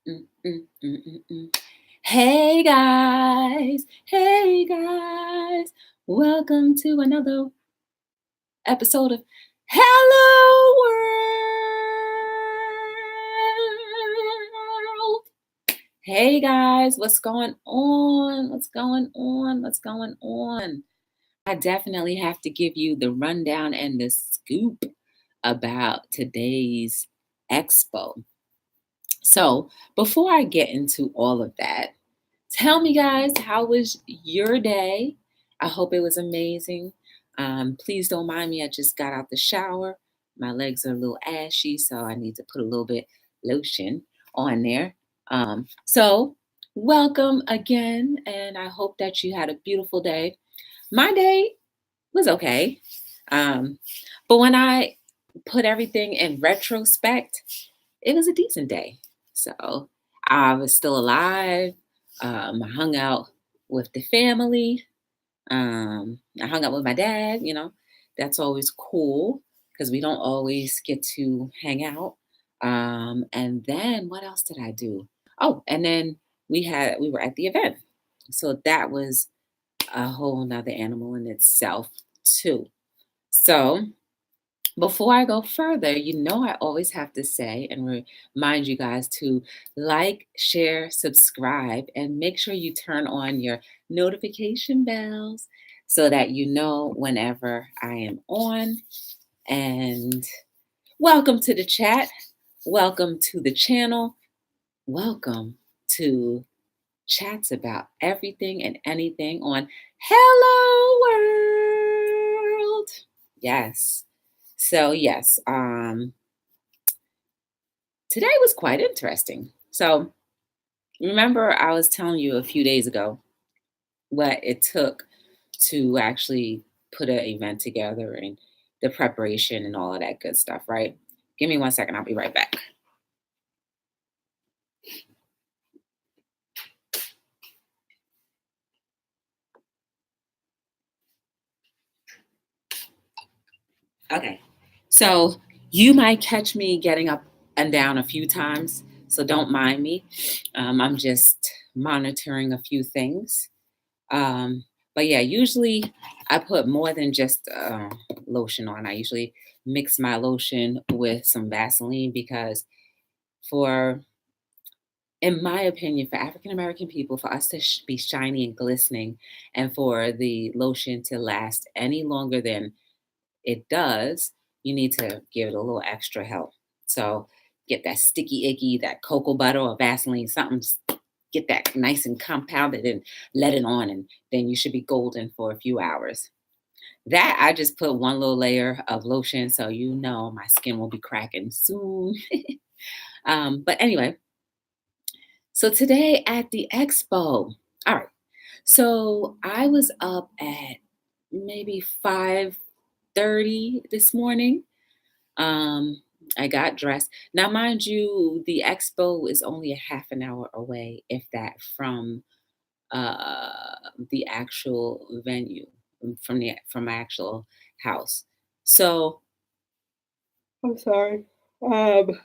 Mm, mm, mm, mm, mm. Hey guys, welcome to another episode of Hello World. Hey guys, what's going on? What's going on? What's going on? I definitely have to give you the rundown and the scoop about today's expo. So, before I get into all of that, tell me, guys, how was your day? I hope it was amazing. Please don't mind me. I just got out the shower. My legs are a little ashy, so I need to put a little bit lotion on there. So, welcome again, and I hope that you had a beautiful day. My day was okay, um, but when I put everything in retrospect, it was a decent day. So I was still alive. I hung out with the family. I hung out with my dad. That's always cool because we don't always get to hang out. And then what else did I do? Oh, and then we were at the event. So that was a whole nother animal in itself too. So before I go further, I always have to say and remind you guys to like, share, subscribe, and make sure you turn on your notification bells so that you know whenever I am on. And welcome to the chat. Welcome to the channel. Welcome to chats about everything and anything on Hello World. Yes. So yes, today was quite interesting. So remember I was telling you a few days ago what it took to actually put an event together and the preparation and all of that good stuff, right? Give me 1 second, I'll be right back. Okay. So you might catch me getting up and down a few times, so don't mind me. I'm just monitoring a few things. Um, but yeah, usually I put more than just lotion on. I usually mix my lotion with some Vaseline because, for, in my opinion, for African American people, for us to be shiny and glistening, and for the lotion to last any longer than it does, you need to give it a little extra help. So get that sticky icky, that cocoa butter or Vaseline, something, get that nice and compounded and let it on, and then you should be golden for a few hours. That I just put one little layer of lotion, so my skin will be cracking soon. But anyway, so today at the expo, all right. So I was up at maybe 5:30 this morning. Um, I got dressed. Now, mind you, the expo is only a half an hour away, if that, from the actual venue, from my actual house. So I'm sorry. Um,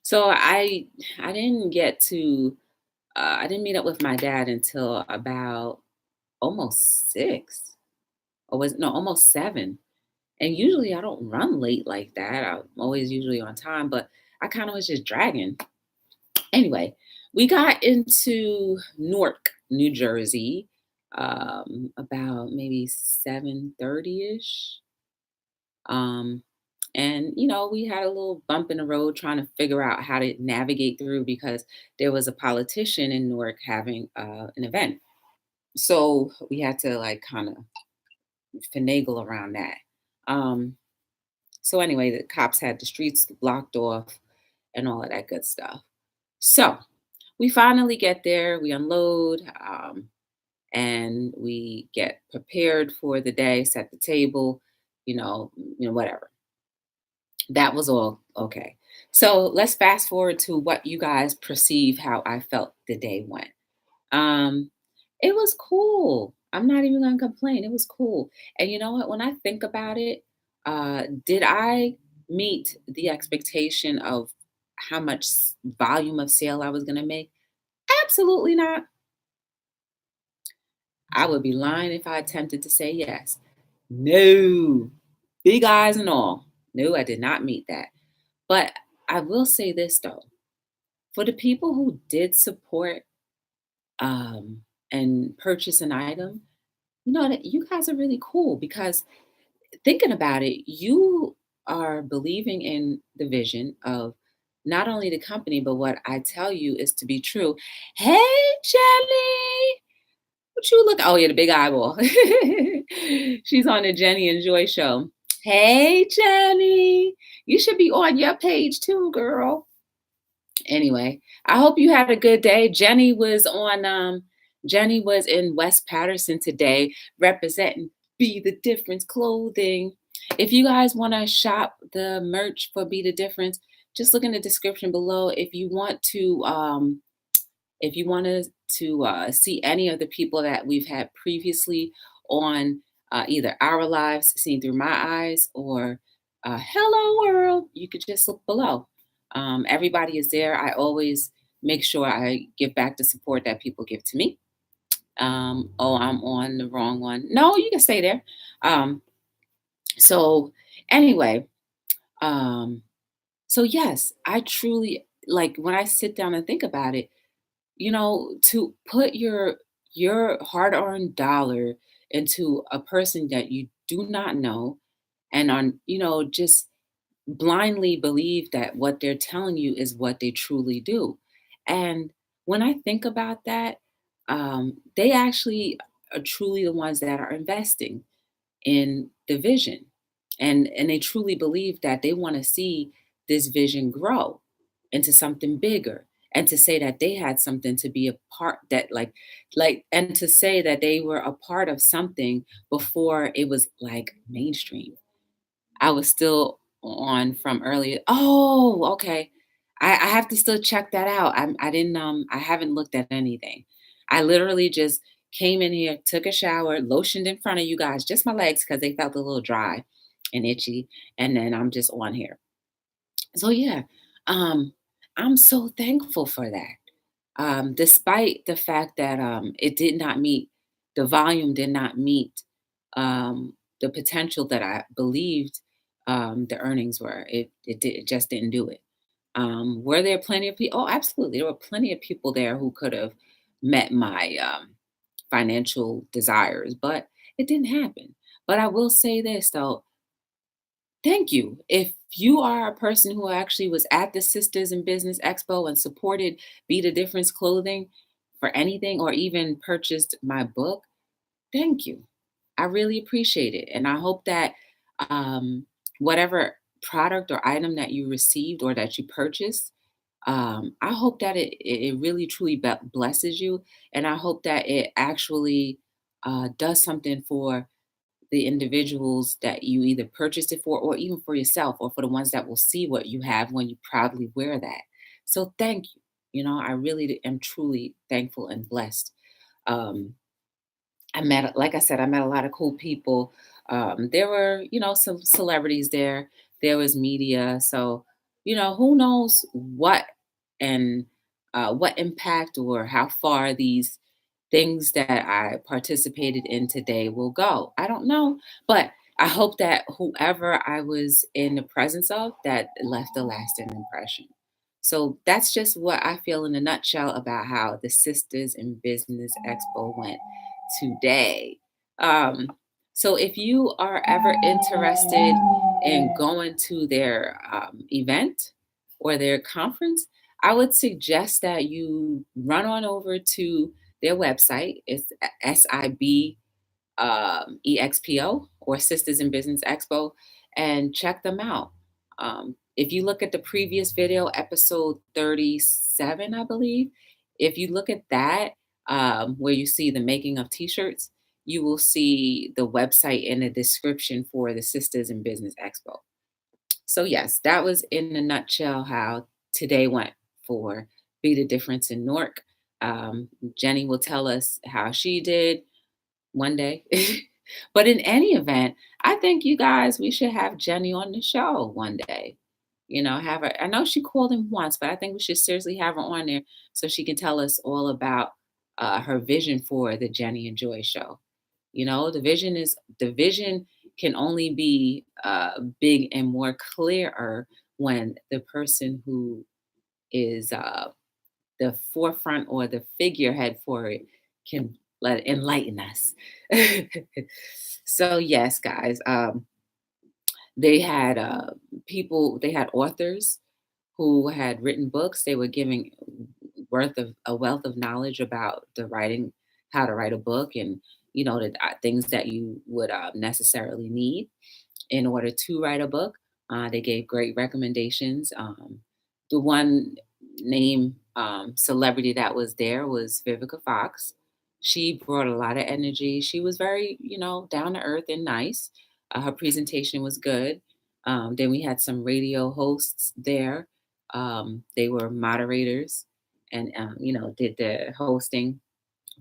so I didn't get to I didn't meet up with my dad until about almost 6, or was no almost 7. And usually I don't run late like that. I'm always usually on time, but I kind of was just dragging. Anyway, we got into Newark, New Jersey, about maybe 7:30 ish. Um, and we had a little bump in the road trying to figure out how to navigate through because there was a politician in Newark having an event. So we had to like kind of finagle around that. Um, So anyway, the cops had the streets blocked off and all of that good stuff. So we finally get there, we unload, and we get prepared for the day, set the table, whatever. That was all okay. So let's fast forward to what you guys perceive how I felt the day went. Um, it was cool. I'm not even gonna complain. It was cool. And you know what? When I think about it, did I meet the expectation of how much volume of sale I was going to make? Absolutely not. I would be lying if I attempted to say yes. No, big eyes and all. No, I did not meet that. But I will say this though, for the people who did support um, and purchase an item, you know that you guys are really cool because thinking about it, you are believing in the vision of not only the company, but what I tell you is to be true. Hey, Jenny, what you look? Oh yeah, the big eyeball. She's on the Jenny and Joy show. Hey, Jenny, you should be on your page too, girl. Anyway, I hope you had a good day. Jenny was in West Patterson today representing Be the Difference clothing. If you guys want to shop the merch for Be the Difference, just look in the description below. If you wanted to see any of the people that we've had previously on either our lives seen through my eyes or Hello World, you could just look below. Everybody is there. I always make sure I give back the support that people give to me. Oh, I'm on the wrong one. No, you can stay there. Um, so anyway, um, so yes, I truly like when I sit down and think about it, to put your hard-earned dollar into a person that you do not know and just blindly believe that what they're telling you is what they truly do. And when I think about that, they actually are truly the ones that are investing in the vision. And they truly believe that they want to see this vision grow into something bigger and to say that they had something to be a part that and to say that they were a part of something before it was like mainstream. I was still on from earlier. Oh, okay. I have to still check that out. I didn't I haven't looked at anything. I literally just came in here, took a shower, lotioned in front of you guys, just my legs because they felt a little dry and itchy. And then I'm just on here. So yeah, um, I'm so thankful for that. Despite the fact that it did not meet the volume did not meet the potential that I believed the earnings were. It just didn't do it. Were there plenty of people? Oh, absolutely. There were plenty of people there who could have met my financial desires, but it didn't happen. But I will say this though, thank you. If you are a person who actually was at the Sisters in Business Expo and supported Be the Difference clothing for anything or even purchased my book, thank you. I really appreciate it. And I hope that um, whatever product or item that you received or that you purchased, I hope that it really truly blesses you. And I hope that it actually does something for the individuals that you either purchased it for or even for yourself or for the ones that will see what you have when you proudly wear that. So thank you. I really am truly thankful and blessed. Um, like I said, I met a lot of cool people. There were, some celebrities there. There was media. So, who knows and what impact or how far these things that I participated in today will go. I don't know, but I hope that whoever I was in the presence of, that left a lasting impression. So that's just what I feel in a nutshell about how the Sisters in Business Expo went today. Um, so if you are ever interested in going to their event or their conference, I would suggest that you run on over to their website. It's SIB EXPO or Sisters in Business Expo and check them out. If you look at the previous video, episode 37, I believe, if you look at that, where you see the making of t-shirts, you will see the website in the description for the Sisters in Business Expo. So yes, that was in a nutshell how today went for Be the Difference in Newark. Jenny will tell us how she did one day. But in any event, I think you guys, we should have Jenny on the show one day. Have her. I know she called in once, but I think we should seriously have her on there so she can tell us all about her vision for the Jenny and Joy show. The vision can only be big and more clearer when the person who is the forefront or the figurehead for it can let enlighten us. So yes, guys, they had they had authors who had written books. They were giving a wealth of knowledge about the writing, how to write a book, and the things that you would necessarily need in order to write a book. They gave great recommendations. The one name celebrity that was there was Vivica Fox. She brought a lot of energy. She was very, down to earth and nice. Her presentation was good. Then we had some radio hosts there. They were moderators and, did the hosting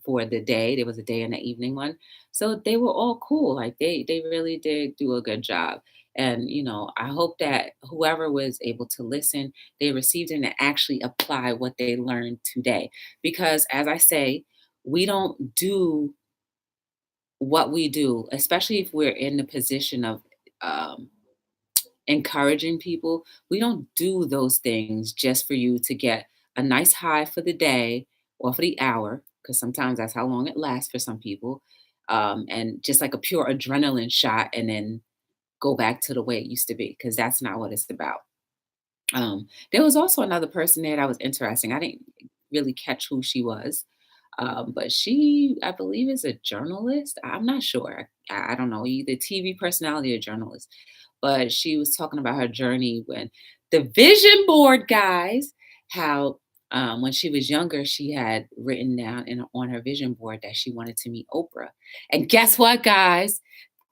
for the day. There was a day and an evening one. So they were all cool. Like they really did do a good job. And I hope that whoever was able to listen, they received and actually apply what they learned today. Because as I say, we don't do what we do, especially if we're in the position of um, encouraging people. We don't do those things just for you to get a nice high for the day or for the hour, because sometimes that's how long it lasts for some people. And just like a pure adrenaline shot and then go back to the way it used to be, because that's not what it's about. There was also another person there that was interesting. I didn't really catch who she was, but she, I believe, is a journalist. I'm not sure. I don't know, either TV personality or journalist. But she was talking about her journey when the vision board, guys, how when she was younger, she had written down on her vision board that she wanted to meet Oprah. And guess what, guys?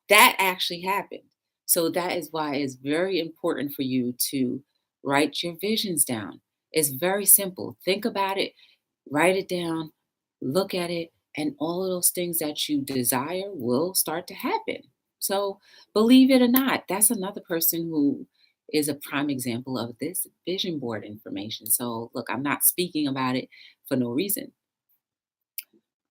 That actually happened. So that is why it's very important for you to write your visions down. It's very simple. Think about it, write it down, look at it, and all of those things that you desire will start to happen. So, believe it or not, that's another person who is a prime example of this vision board information. So, look, I'm not speaking about it for no reason.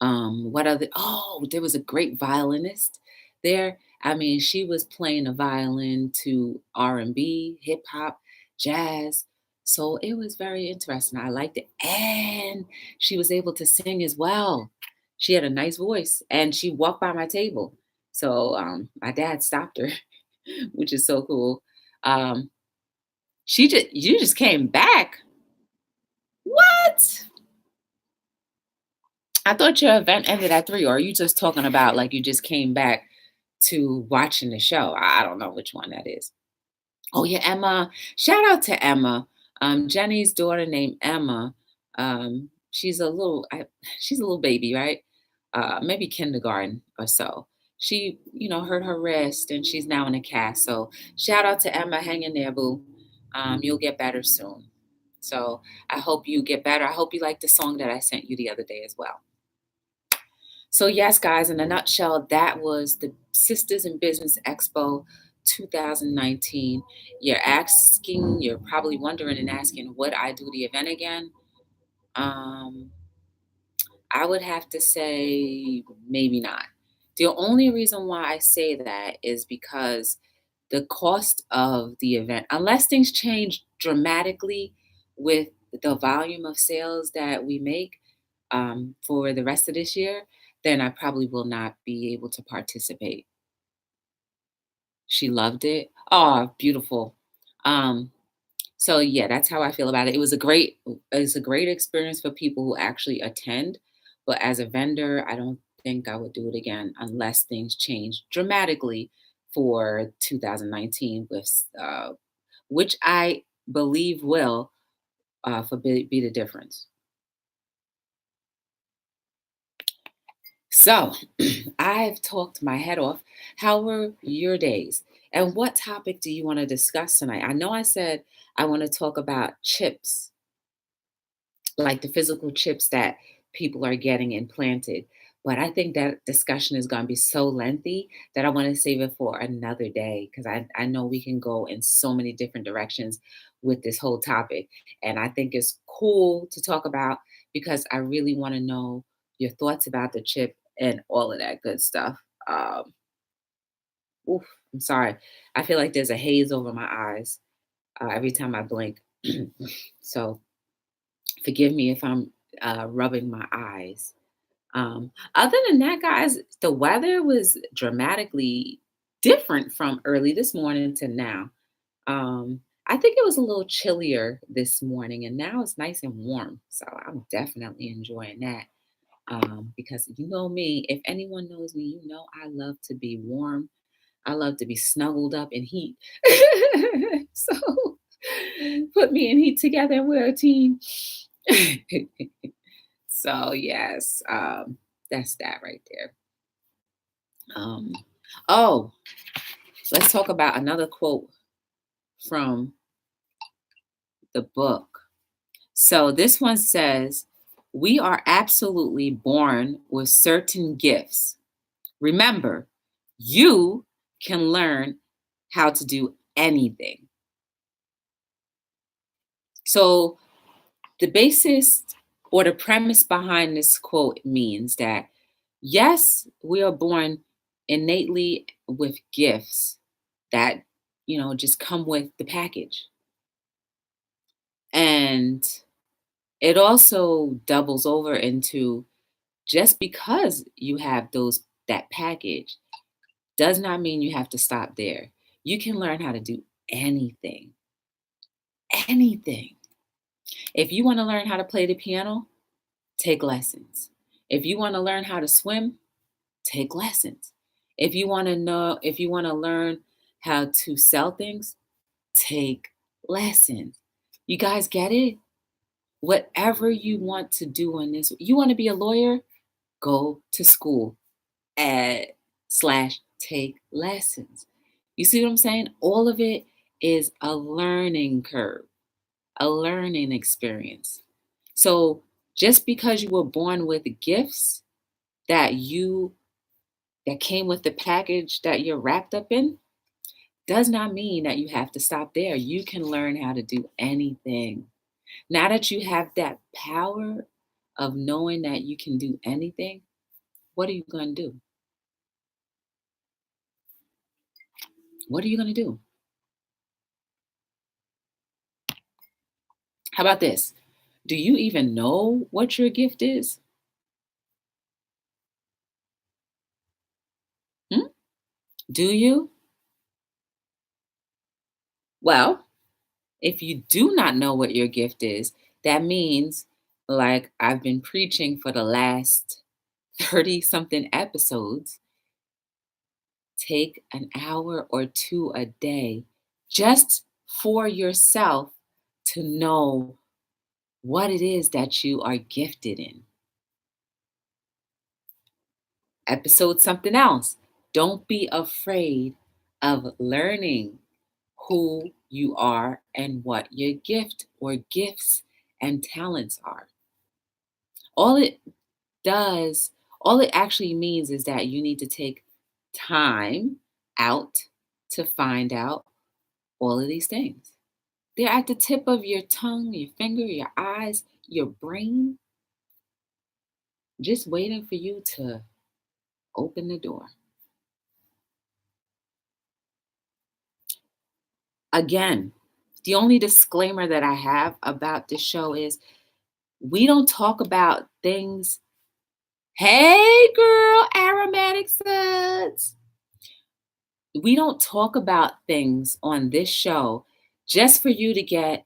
What other Oh, there was a great violinist there. I mean, she was playing the violin to R&B, hip hop, jazz. So it was very interesting. I liked it. And she was able to sing as well. She had a nice voice and she walked by my table. So my dad stopped her, which is so cool. Um, you just came back. What? I thought your event ended at 3, or are you just talking about like you just came back to watching the show? I don't know which one that is. Oh yeah, Emma. Shout out to Emma. Jenny's daughter named Emma. She's a little she's a little baby, right? Maybe kindergarten or so. She, hurt her wrist and she's now in a cast. So shout out to Emma. Hang in there, boo. You'll get better soon. So I hope you get better. I hope you like the song that I sent you the other day as well. So, yes, guys, in a nutshell, that was the Sisters in Business Expo 2019. You're probably wondering and asking, would I do the event again? Um, I would have to say maybe not. The only reason why I say that is because the cost of the event, unless things change dramatically with the volume of sales that we make for the rest of this year, then I probably will not be able to participate. She loved it. Oh, beautiful. Um, so yeah, that's how I feel about it. It's a great experience for people who actually attend, but as a vendor, I don't think I would do it again unless things change dramatically for 2019 which I believe will be the difference. So, I've talked my head off. How were your days? And what topic do you want to discuss tonight? I know I said I want to talk about chips, like the physical chips that people are getting implanted. But I think that discussion is going to be so lengthy that I want to save it for another day because I know we can go in so many different directions with this whole topic. And I think it's cool to talk about because I really want to know your thoughts about the chip and all of that good stuff. Um, oof, I'm sorry. I feel like there's a haze over my eyes every time I blink. So forgive me if I'm rubbing my eyes. Other than that, guys, the weather was dramatically different from early this morning to now. I think it was a little chillier this morning, and now it's nice and warm. So I'm definitely enjoying that. Because you know me, if anyone knows me, you know I love to be warm. I love to be snuggled up in heat. So put me and heat together and we're a team. So yes, that's that right there. Um, oh, let's talk about another quote from the book. So this one says, "We are absolutely born with certain gifts. Remember, you can learn how to do anything." So the basis or the premise behind this quote means that yes, we are born innately with gifts that, just come with the package. And it also doubles over into just because you have that package does not mean you have to stop there. You can learn how to do anything. Anything. If you want to learn how to play the piano, take lessons. If you want to learn how to swim, take lessons. If you want to learn how to sell things, take lessons. You guys get it? Whatever you want to do in this, you want to be a lawyer, go to school at slash take lessons. You see what I'm saying? All of it is a learning curve, a learning experience. So just because you were born with gifts that came with the package that you're wrapped up in, does not mean that you have to stop there. You can learn how to do anything. Now that you have that power of knowing that you can do anything, what are you going to do? What are you going to do? How about this? Do you even know what your gift is? Hmm? Do you? Well, if you do not know what your gift is, that means, like I've been preaching for the last 30 something episodes, take an hour or two a day just for yourself to know what it is that you are gifted in. Episode something else. Don't be afraid of learning who you are and what your gift or gifts and talents are. All it does, all it actually means is that you need to take time out to find out all of these things. They're at the tip of your tongue, your finger, your eyes, your brain, just waiting for you to open the door. Again, the only disclaimer that I have about this show is we don't talk about things. Hey, girl, aromatic suds. We don't talk about things on this show just for you to get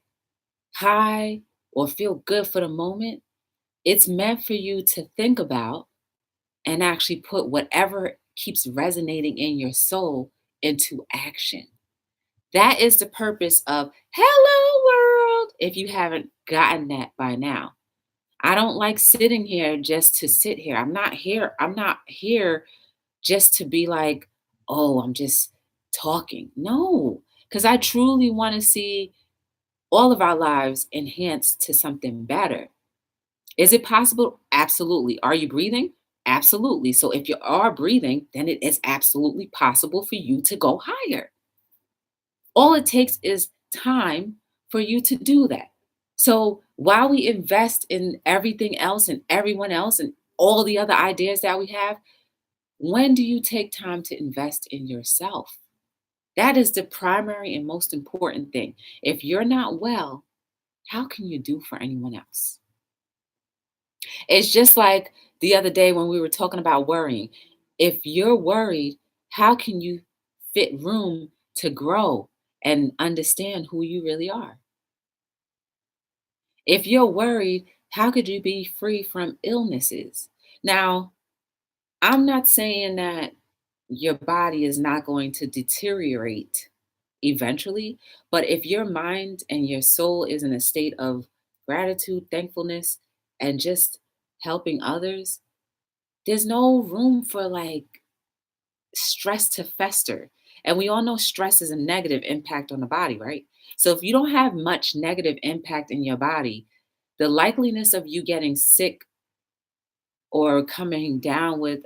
high or feel good for the moment. It's meant for you to think about and actually put whatever keeps resonating in your soul into action. That is the purpose of Hello World, if you haven't gotten that by now. I don't like sitting here just to sit here. I'm not here just to be like, oh, I'm just talking. No, because I truly want to see all of our lives enhanced to something better. Is it possible? Absolutely. Are you breathing? Absolutely. So if you are breathing, then it is absolutely possible for you to go higher. All it takes is time for you to do that. So while we invest in everything else and everyone else and all the other ideas that we have, when do you take time to invest in yourself? That is the primary and most important thing. If you're not well, how can you do for anyone else? It's just like the other day when we were talking about worrying. If you're worried, how can you fit room to grow and understand who you really are? If you're worried, how could you be free from illnesses? Now, I'm not saying that your body is not going to deteriorate eventually, but if your mind and your soul is in a state of gratitude, thankfulness, and just helping others, there's no room for like stress to fester. And we all know stress is a negative impact on the body, right? So if you don't have much negative impact in your body, the likeliness of you getting sick or coming down with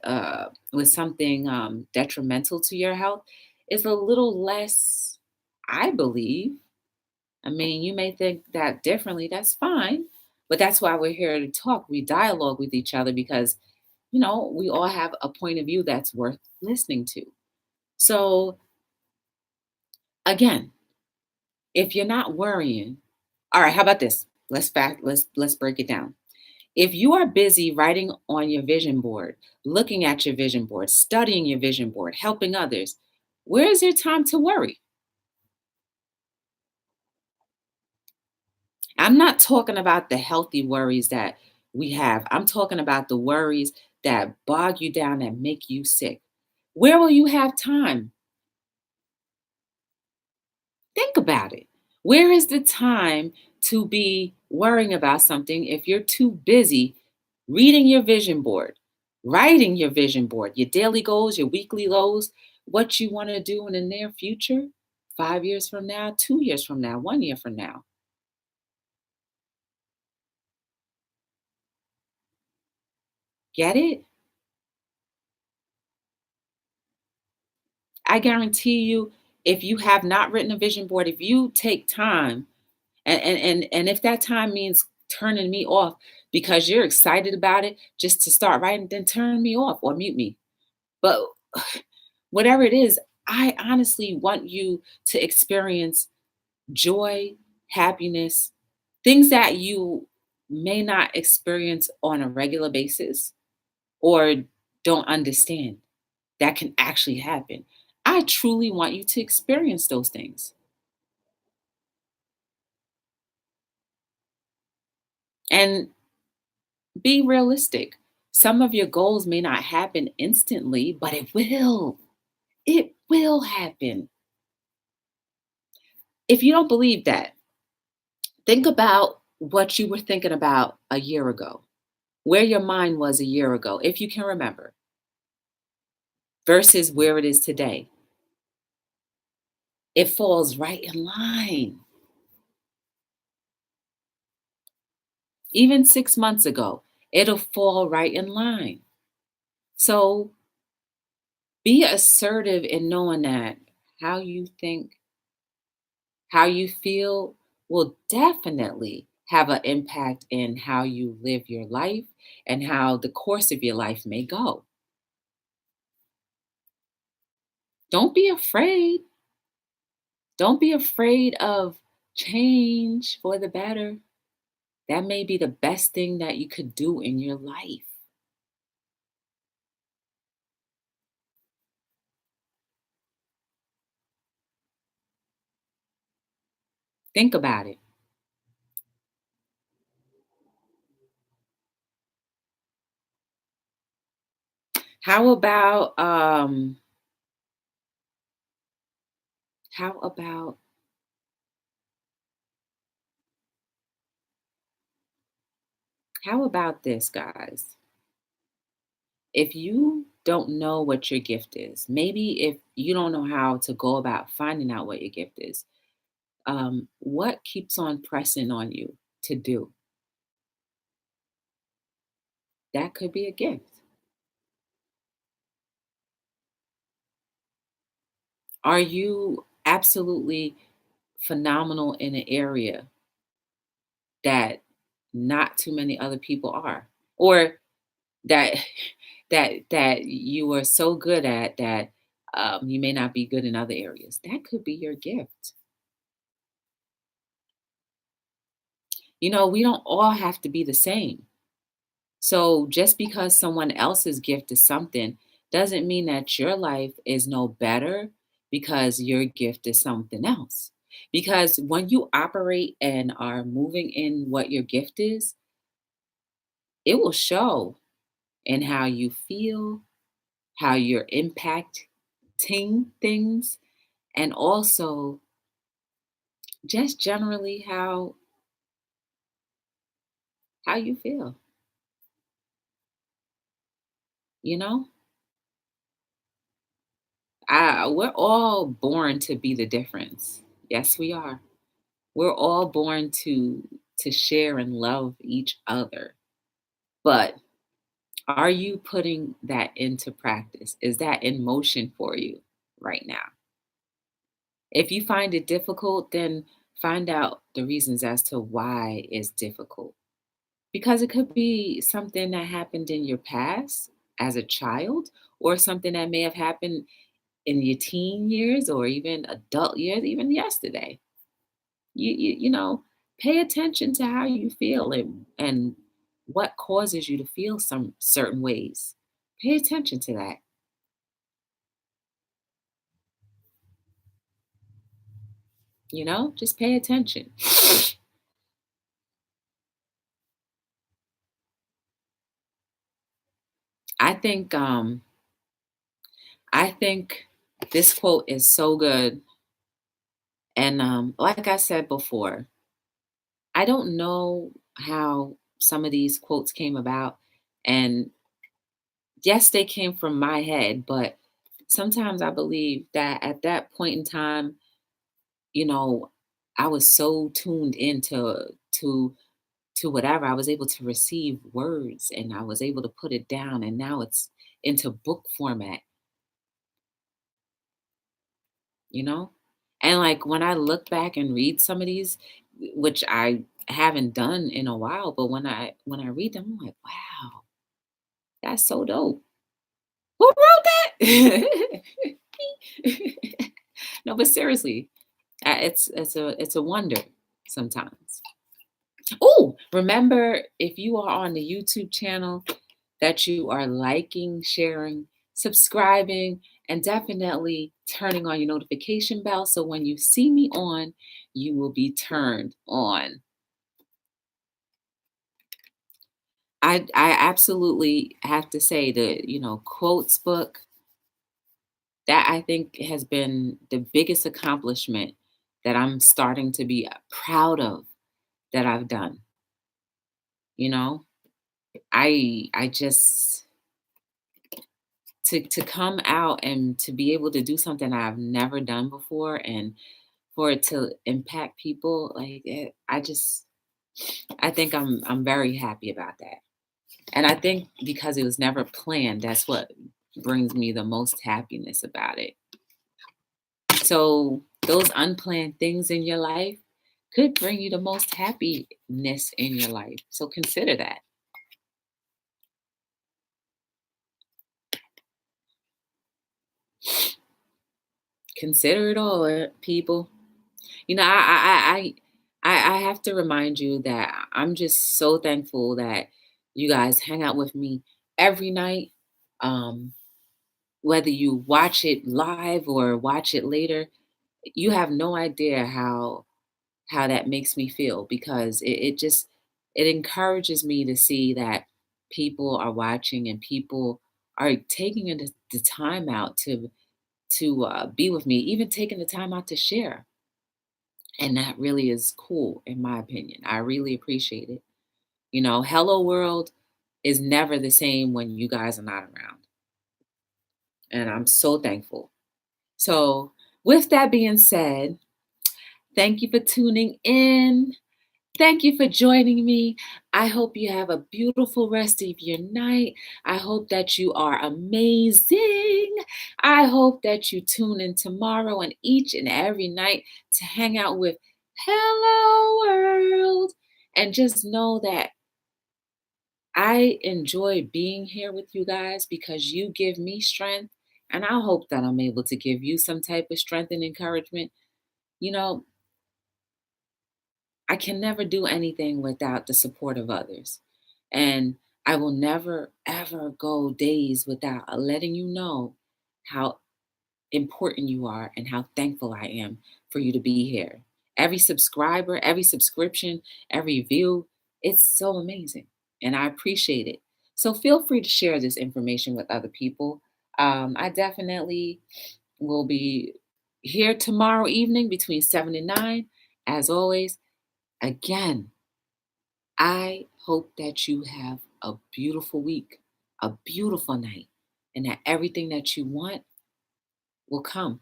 something detrimental to your health is a little less, I believe. I mean, you may think that differently. That's fine, but that's why we're here to talk. We dialogue with each other because we all have a point of view that's worth listening to. So again, if you're not worrying, all right, how about this? Let's break it down. If you are busy writing on your vision board, looking at your vision board, studying your vision board, helping others, where is your time to worry? I'm not talking about the healthy worries that we have. I'm talking about the worries that bog you down and make you sick. Where will you have time? Think about it. Where is the time to be worrying about something if you're too busy reading your vision board, writing your vision board, your daily goals, your weekly goals, what you want to do in the near future, 5 years from now, 2 years from now, 1 year from now? Get it? I guarantee you, if you have not written a vision board, if you take time, and if that time means turning me off because you're excited about it just to start writing, then turn me off or mute me. But whatever it is, I honestly want you to experience joy, happiness, things that you may not experience on a regular basis or don't understand that can actually happen. I truly want you to experience those things and be realistic. Some of your goals may not happen instantly, but it will. It will happen. If you don't believe that, think about what you were thinking about a year ago, where your mind was a year ago, if you can remember, versus where it is today. It falls right in line. Even 6 months ago, it'll fall right in line. So be assertive in knowing that how you think, how you feel will definitely have an impact in how you live your life and how the course of your life may go. Don't be afraid. Don't be afraid of change for the better. That may be the best thing that you could do in your life. Think about it. How about how about how about this, guys? If you don't know what your gift is, maybe if you don't know how to go about finding out what your gift is, what keeps on pressing on you to do? That could be a gift. Are you absolutely phenomenal in an area that not too many other people are? Or that that you are so good at that you may not be good in other areas. That could be your gift. We don't all have to be the same. So just because someone else's gift is something doesn't mean that your life is no better because your gift is something else. Because when you operate and are moving in what your gift is, it will show in how you feel, how you're impacting things, and also just generally how you feel, you know? We're all born to be the difference. Yes, we are. We're all born to share and love each other. But are you putting that into practice? Is that in motion for you right now? If you find it difficult, then find out the reasons as to why it's difficult. Because it could be something that happened in your past as a child, or something that may have happened in your teen years or even adult years, even yesterday. Pay attention to how you feel and what causes you to feel some certain ways. Pay attention to that. Just pay attention. I think I think this quote is so good. And like I said before, I don't know how some of these quotes came about. And yes, they came from my head, but sometimes I believe that at that point in time, you know, I was so tuned into to whatever. I was able to receive words and I was able to put it down, and now it's into book format, you know? And like when I look back and read some of these, which I haven't done in a while, but when I read them, I'm like, wow, that's so dope. Who wrote that? No, but seriously, it's a wonder sometimes. Oh, remember, if you are on the YouTube channel, that you are liking, sharing, subscribing, and definitely turning on your notification bell so when you see me on, you will be turned on. I absolutely have to say the quotes book, that I think has been the biggest accomplishment that I'm starting to be proud of that I've done. You know, I just to come out and to be able to do something I've never done before, and for it to impact people like it, I think I'm very happy about that. And I think because it was never planned, that's what brings me the most happiness about it. So those unplanned things in your life could bring you the most happiness in your life. So consider that. Consider it all, people. I have to remind you that I'm just so thankful that you guys hang out with me every night. Um, Whether you watch it live or watch it later, you have no idea how that makes me feel, because it just it encourages me to see that people are watching and people are taking the time out to be with me, even taking the time out to share. And that really is cool, in my opinion. I really appreciate it. Hello World is never the same when you guys are not around. And I'm so thankful. So, with that being said, thank you for tuning in. Thank you for joining me. I hope you have a beautiful rest of your night. I hope that you are amazing. I hope that you tune in tomorrow and each and every night to hang out with Hello World. And just know that I enjoy being here with you guys because you give me strength. And I hope that I'm able to give you some type of strength and encouragement. You know, I can never do anything without the support of others. And I will never, ever go days without letting you know how important you are and how thankful I am for you to be here. Every subscriber, every subscription, every view, it's so amazing. And I appreciate it. So feel free to share this information with other people. I definitely will be here tomorrow evening between 7 and 9. As always, again, I hope that you have a beautiful week, a beautiful night, and that everything that you want will come.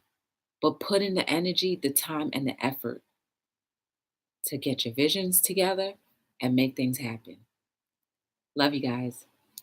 But put in the energy, the time, and the effort to get your visions together and make things happen. Love you guys.